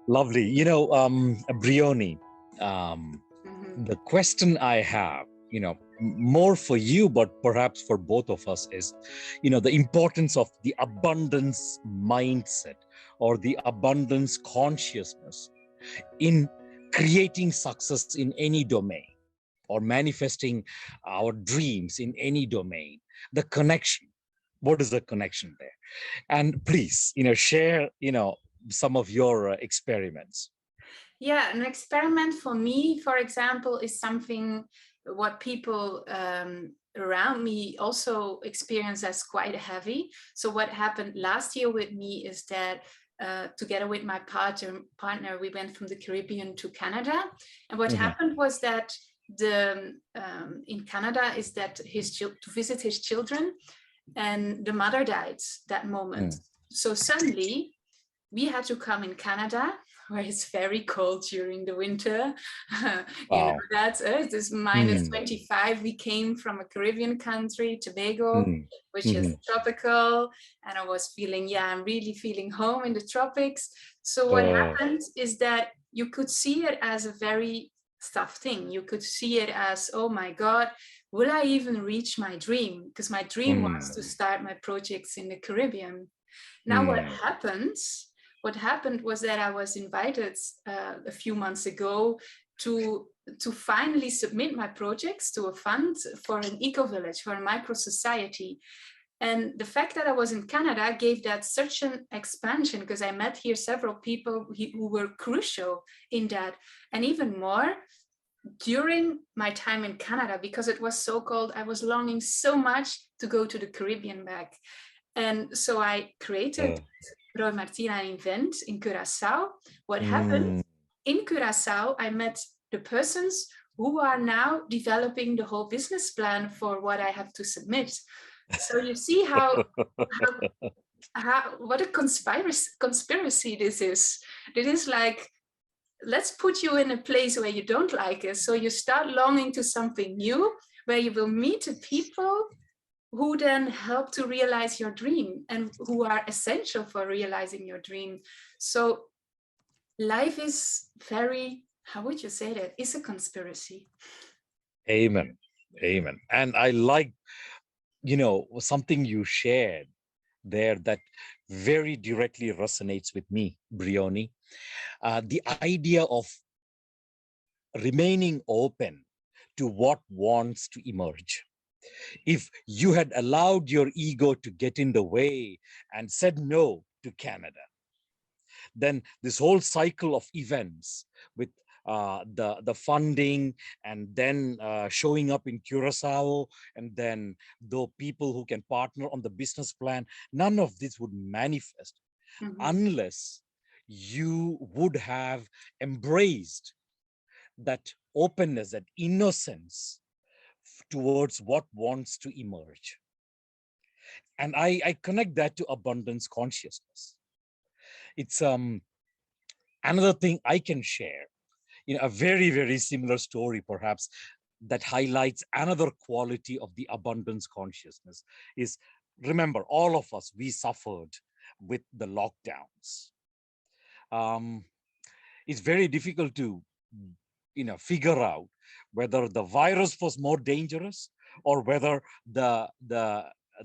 Lovely. Briony, the question I have, more for you, but perhaps for both of us is, the importance of the abundance mindset or the abundance consciousness in creating success in any domain or manifesting our dreams in any domain. The connection. What is the connection there? And please, share, some of your experiments. Yeah, an experiment for me, for example, is something what people around me also experience as quite heavy. So what happened last year with me is that together with my partner, we went from the Caribbean to Canada. And what happened was that in Canada is that to visit his children, and the mother died that moment. So suddenly we had to come in Canada, where it's very cold during the winter. You know that it is minus 25. We came from a Caribbean country, Tobago, which is tropical, and I was feeling, I'm really feeling home in the tropics. So what happened is that you could see it as a very tough thing. You could see it as, oh my God, will I even reach my dream? Because my dream was to start my projects in the Caribbean. Now what happened was that I was invited a few months ago to finally submit my projects to a fund for an eco-village, for a micro-society. And the fact that I was in Canada gave that such an expansion, because I met here several people who were crucial in that. And even more, during my time in Canada, because it was so cold, I was longing so much to go to the Caribbean back. And so I created Roy Martina an event in Curaçao. What happened? In Curaçao, I met the persons who are now developing the whole business plan for what I have to submit. So you see how what a conspiracy this is. It is like, let's put you in a place where you don't like it. So you start longing to something new, where you will meet the people who then help to realize your dream and who are essential for realizing your dream. So life is very, how would you say that? It's a conspiracy. Amen. Amen. And I like, something you shared there that very directly resonates with me, Briony. The idea of remaining open to what wants to emerge. If you had allowed your ego to get in the way and said no to Canada, then this whole cycle of events with the funding and then showing up in Curacao and then the people who can partner on the business plan, none of this would manifest unless you would have embraced that openness, that innocence towards what wants to emerge. And I connect that to abundance consciousness. It's another thing I can share, a very, very similar story perhaps that highlights another quality of the abundance consciousness is, remember, all of us, we suffered with the lockdowns. It's very difficult to, figure out whether the virus was more dangerous or whether the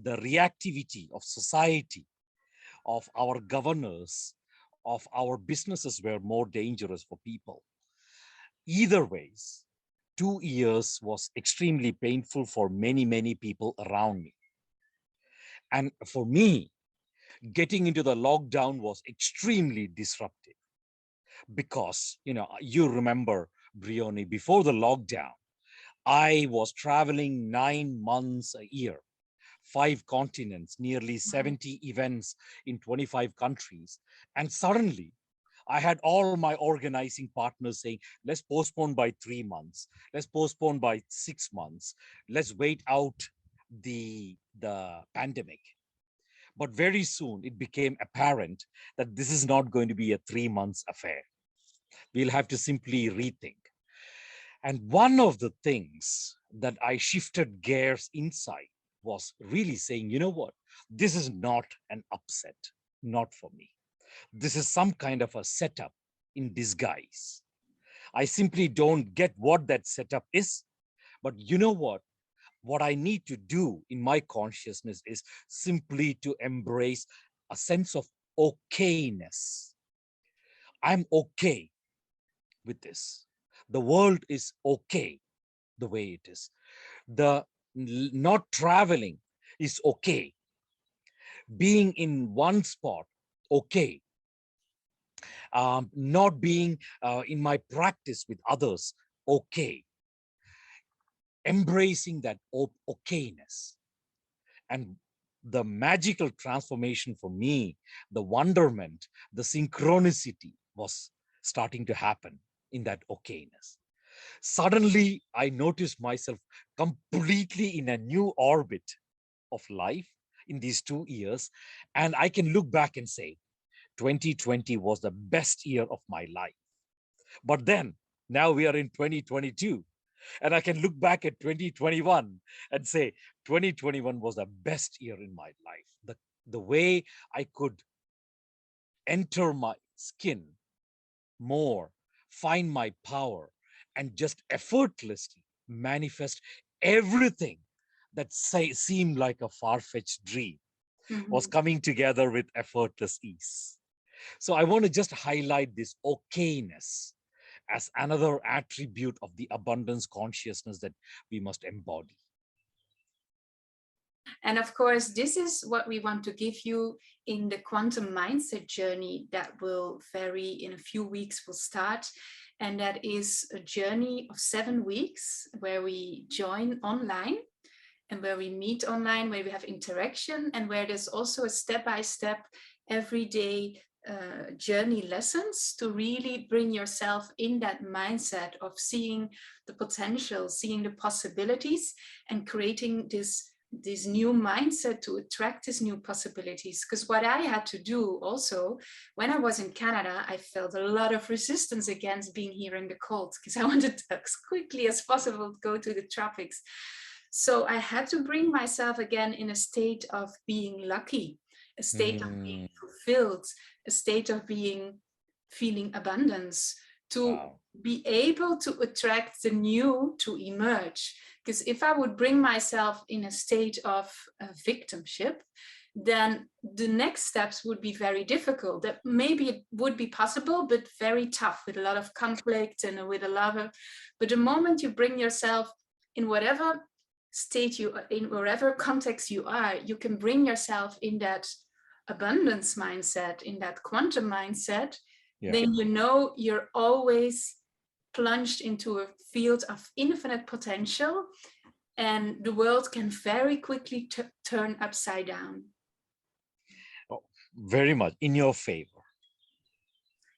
reactivity of society, of our governors, of our businesses were more dangerous for people. Either ways, 2 years was extremely painful for many, many people around me. And for me, getting into the lockdown was extremely disruptive because, you remember, Briony, before the lockdown, I was traveling 9 months a year, 5 continents, nearly 70 events in 25 countries. And suddenly I had all my organizing partners saying, let's postpone by 3 months. Let's postpone by 6 months. Let's wait out the pandemic. But very soon it became apparent that this is not going to be a 3 months affair. We'll have to simply rethink. And one of the things that I shifted gears inside was really saying, you know what, this is not an upset, not for me. This is some kind of a setup in disguise. I simply don't get what that setup is. But you know what? What I need to do in my consciousness is simply to embrace a sense of okayness. I'm okay with this. The world is okay the way it is. The not traveling is okay. Being in one spot, okay. Not being in my practice with others, okay. Embracing that okayness. And the magical transformation for me, the wonderment, the synchronicity was starting to happen in that okayness. Suddenly, I noticed myself completely in a new orbit of life in these 2 years. And I can look back and say, 2020 was the best year of my life. But then, now we are in 2022. And I can look back at 2021 and say 2021 was the best year in my life. The way I could enter my skin more, find my power, and just effortlessly manifest everything that seemed like a far-fetched dream was coming together with effortless ease. So I want to just highlight this okayness as another attribute of the abundance consciousness that we must embody. And of course, this is what we want to give you in the quantum mindset journey that will vary in a few weeks, will start. And that is a journey of 7 weeks where we join online and where we meet online, where we have interaction, and where there's also a step-by-step, everyday journey lessons to really bring yourself in that mindset of seeing the potential, seeing the possibilities, and creating this new mindset to attract these new possibilities. Because what I had to do also, when I was in Canada, I felt a lot of resistance against being here in the cold, because I wanted to, as quickly as possible, go to the tropics. So I had to bring myself again in a state of being lucky, a state of being fulfilled, a state of feeling abundance, to be able to attract the new to emerge. Because if I would bring myself in a state of victimship, then the next steps would be very difficult. That maybe it would be possible, but very tough, with a lot of conflict and with a lot of, but the moment you bring yourself in whatever state you are in, wherever context you are, you can bring yourself in that abundance mindset, in that quantum mindset, then you know you're always plunged into a field of infinite potential, and the world can very quickly turn upside down. Oh, very much in your favor.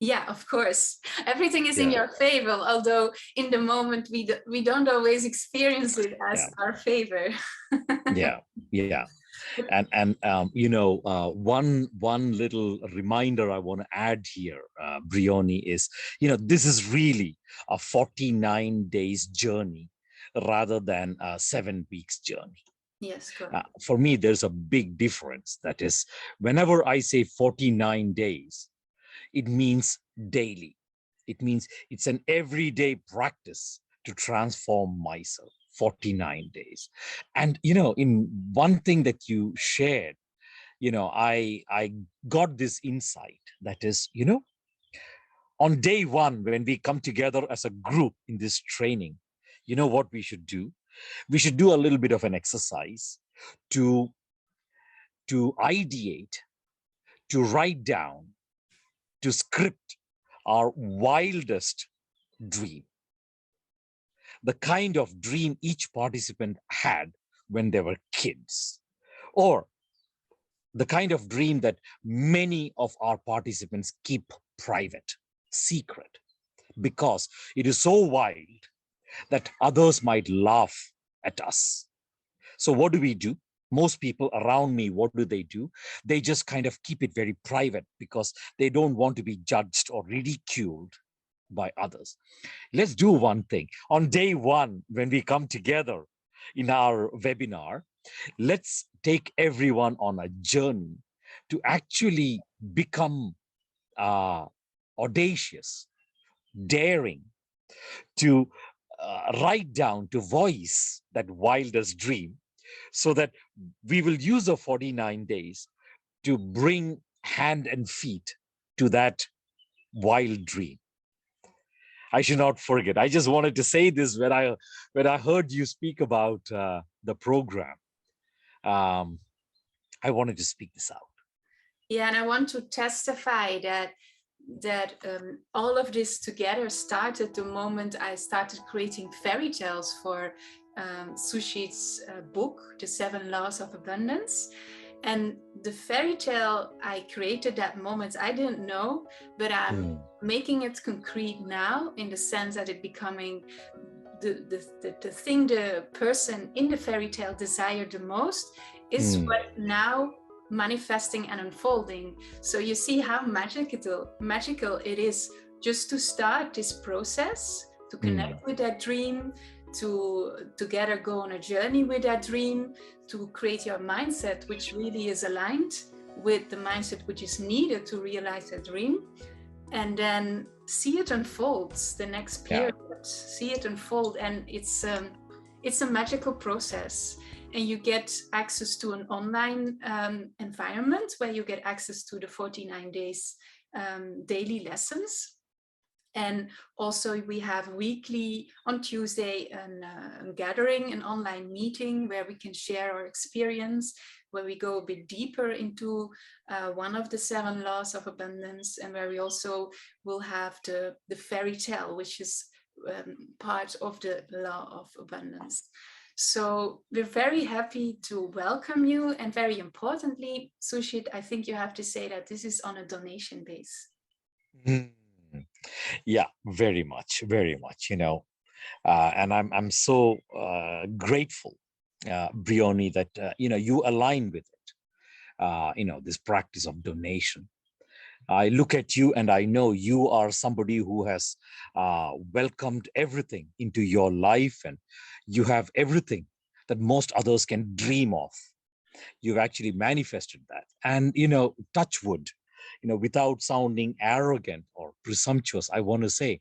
Yeah, of course. Everything is in your favor, although in the moment we don't always experience it as our favor. Yeah. And you know, one little reminder I want to add here, Briony, is, you know, this is really a 49 days journey rather than a 7 weeks journey. Yes, correct. For me, there's a big difference. That is, whenever I say 49 days, it means daily. It means it's an everyday practice to transform myself. 49 days. And, you know, in one thing that you shared, you know, I got this insight that is, you know, on day one, when we come together as a group in this training, you know what we should do? We should do a little bit of an exercise to ideate, to write down, to script our wildest dream. The kind of dream each participant had when they were kids, or the kind of dream that many of our participants keep private, secret, because it is so wild that others might laugh at us. So what do? Most people around me, what do? They just kind of keep it very private because they don't want to be judged or ridiculed by others. Let's do one thing. On day one, when we come together in our webinar, let's take everyone on a journey to actually become audacious, daring to write down, to voice that wildest dream, so that we will use the 49 days to bring hand and feet to that wild dream. I should not forget. I just wanted to say this when I heard you speak about the program. I wanted to speak this out. Yeah, and I want to testify that all of this together started the moment I started creating fairy tales for Sujith's book, The 7 Laws of Abundance. And the fairy tale I created that moment, I didn't know, but I'm making it concrete now in the sense that it becoming the thing the person in the fairy tale desired the most is what now manifesting and unfolding. So you see how magical it is just to start this process, to connect with that dream, to together go on a journey with that dream, to create your mindset, which really is aligned with the mindset which is needed to realize that dream. And then see it unfold the next period, see it unfold. And it's a magical process. And you get access to an online environment where you get access to the 49 days daily lessons. And also we have weekly on Tuesday a gathering, an online meeting where we can share our experience, where we go a bit deeper into one of the 7 laws of abundance, and where we also will have the fairy tale, which is part of the law of abundance. So we're very happy to welcome you. And very importantly, Sujith, I think you have to say that this is on a donation base. Yeah, very much, you know, and I'm so grateful, Briony, that you know, you align with it, you know, this practice of donation. I look at you and I know you are somebody who has welcomed everything into your life, and you have everything that most others can dream of. You've actually manifested that. And, you know, touch wood, you know, without sounding arrogant or presumptuous, I want to say,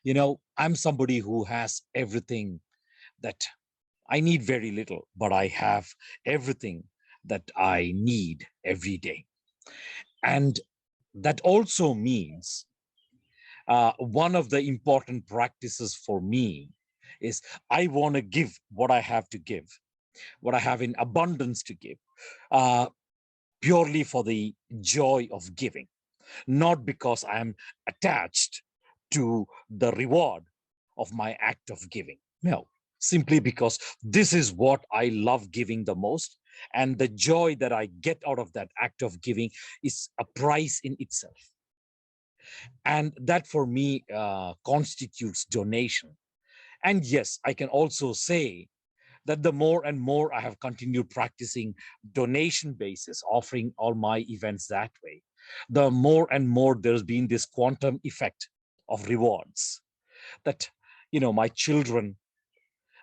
you know, I'm somebody who has everything that I need very little, but I have everything that I need every day. And that also means one of the important practices for me is I want to give what I have to give, what I have in abundance to give, purely for the joy of giving, not because I am attached to the reward of my act of giving. No, simply because this is what I love giving the most. And the joy that I get out of that act of giving is a price in itself. And that for me constitutes donation. And yes, I can also say that the more and more I have continued practicing donation basis, offering all my events that way, the more and more there's been this quantum effect of rewards that, you know, my children,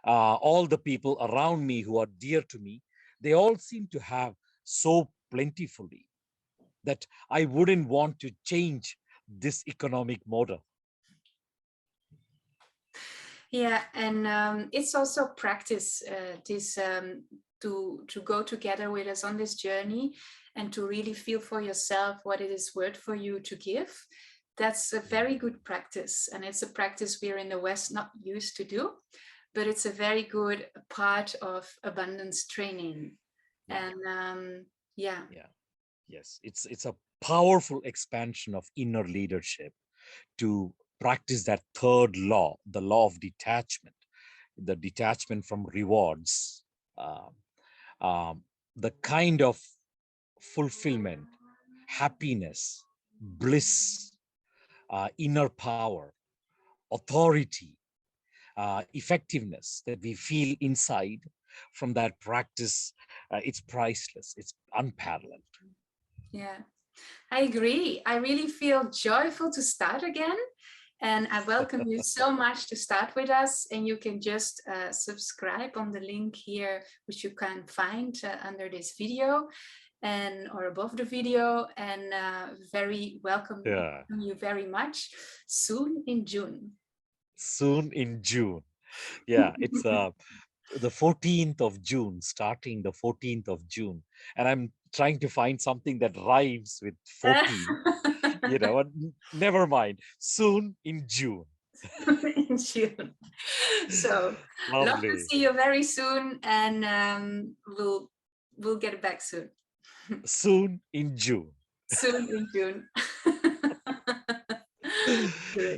all the people around me who are dear to me, they all seem to have so plentifully that I wouldn't want to change this economic model. Yeah, and it's also practice to go together with us on this journey and to really feel for yourself what it is worth for you to give. That's a very good practice, and it's a practice we're in the West not used to do, but it's a very good part of abundance training. And Yes, it's a powerful expansion of inner leadership to practice that third law, the law of detachment, the detachment from rewards, the kind of fulfillment, happiness, bliss, inner power, authority, effectiveness that we feel inside from that practice. It's priceless, it's unparalleled. Yeah, I agree. I really feel joyful to start again. And I welcome you so much to start with us. And you can just subscribe on the link here, which you can find under this video. and or above the video, and very welcome you very much soon in June. Soon in June. Yeah, it's the 14th of June, starting the 14th of June. And I'm trying to find something that rhymes with 14. Never mind. Soon in June. In June. So Lovely. love to see you very soon, and we'll get back soon. Soon in June. Soon in June.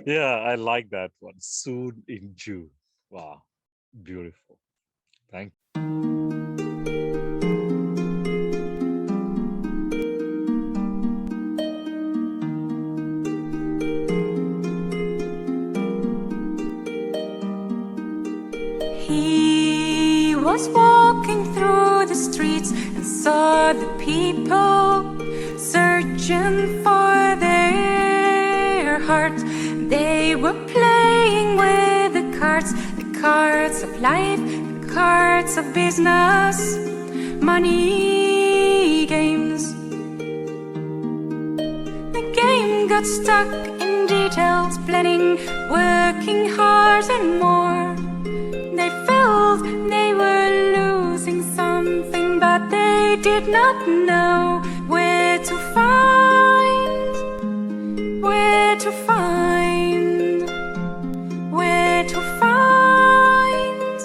Yeah, I like that one. Soon in June. Wow, beautiful. Thank you. He was walking through the streets and saw the people searching for their hearts. They were playing with the cards of life, the cards of business, money games. The game got stuck in details, planning, working hard and more. They felt they were losing something, but they did not know where to find, where to find, where to find,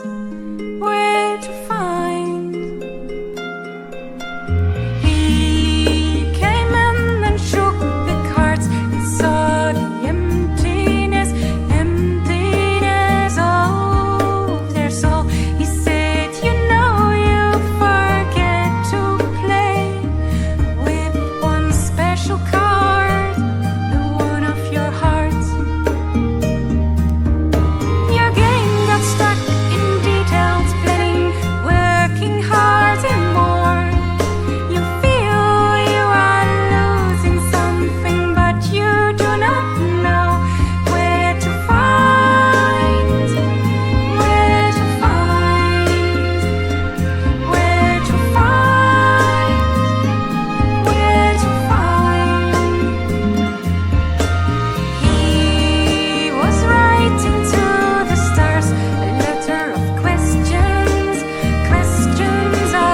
where to find. He came in and shook the cards. He saw the emptiness of their soul. He said, you forget to play with one special card, the one of your heart. Your game got stuck in details, planning, working hard and more. You feel you are losing something, but you do not know where to find, where to find, where to find, where to find. He was writing to the stars a letter of questions, questions of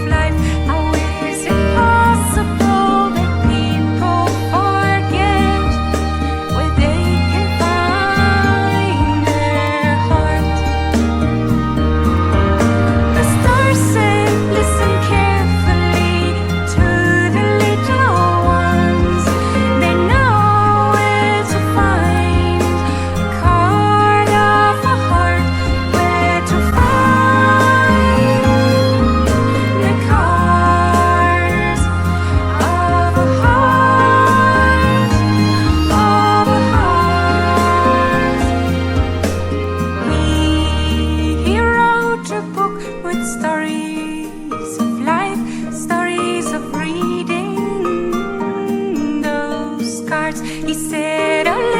life. How is it possible that people forget where they can find their heart? The stars said, listen carefully to the little ones. They know where to find a card of a heart, where to find the cards of a heart, of a heart. He wrote a book with stories of life, stories of reading those cards. He said, oh,